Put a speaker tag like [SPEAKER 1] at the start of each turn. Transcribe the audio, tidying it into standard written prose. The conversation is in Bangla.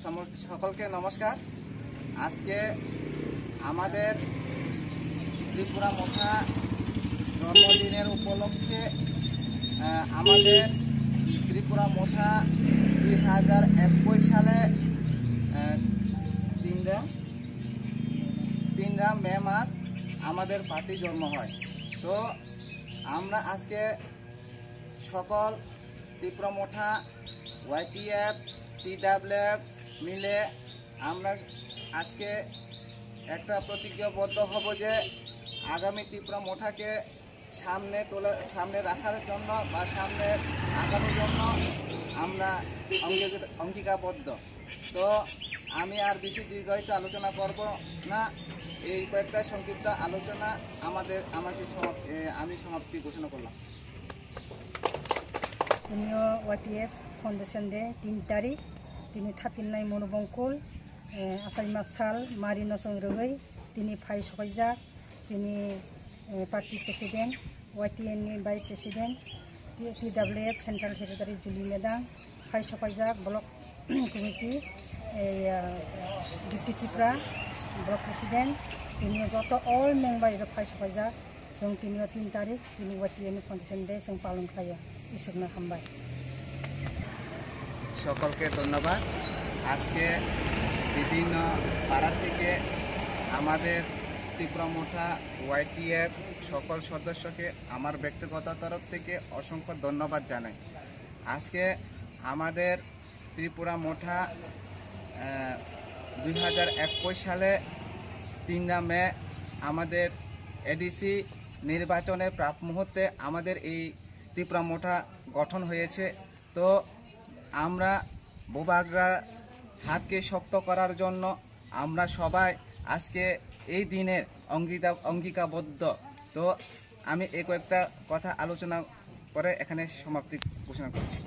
[SPEAKER 1] সকলকে নমস্কার। আজকে আমাদের ত্রিপুরা মোঠা জন্মদিনের উপলক্ষে আমাদের ত্রিপুরা মোঠা 2021 সালে 3 মে মাস আমাদের পার্টি জন্ম হয়। তো আমরা আজকে সকল ত্রিপুরা মোঠা YTF TWF মিলে আমরা আজকে একটা প্রতিজ্ঞাবদ্ধ হব যে আগামী ত্রিপুরা মোঠাকে সামনে রাখার জন্য বা সামনে আগানোর জন্য আমরা অঙ্গীকারবদ্ধ। তো আমি আর বেশি দীর্ঘায়িত আলোচনা করব না। এই কয়েকটা সংক্ষিপ্ত আলোচনা আমি সমাপ্তি ঘোষণা করলাম।
[SPEAKER 2] YTF फाउंडेशन दे 3 तारीख तिनी थातिनाय मनोबंकुल आसाइमा साल मारि नसं रगै तिनी फाइ सखाइजा तिनी पार्टी प्रेसिडेंट YTN नि vice president TWF central secretary जुलि मेदां फाइ सखाइजा block committee deputy Tripura block president तिनी जत अल मेंबार फाइ सखाइजा जों तिनी 3 तारीख तिनी YTN फाउंडेशन दे जों पालन खायो। इसोरनो हामबाय।
[SPEAKER 1] সকলকে ধন্যবাদ। আজকে বিভিন্ন পাড়া থেকে আমাদের ত্রিপুরা মোঠা YTF সকল সদস্যকে আমার ব্যক্তিগত তরফ থেকে অসংখ্য ধন্যবাদ জানাই। আজকে আমাদের ত্রিপুরা মোঠা 2021 সালে 3 মে আমাদের এডিসি নির্বাচনে প্রাক মুহূর্তে আমাদের এই ত্রিপুরা মোঠা গঠন হয়েছে। তো আমরা বোবাগরা হাতকে শক্ত করার জন্য আমরা সবাই আজকে এই দিনের অঙ্গীকারবদ্ধ। তো আমি এই কয়েকটা কথা আলোচনা করে এখানে সমাপ্তি ঘোষণা করছি।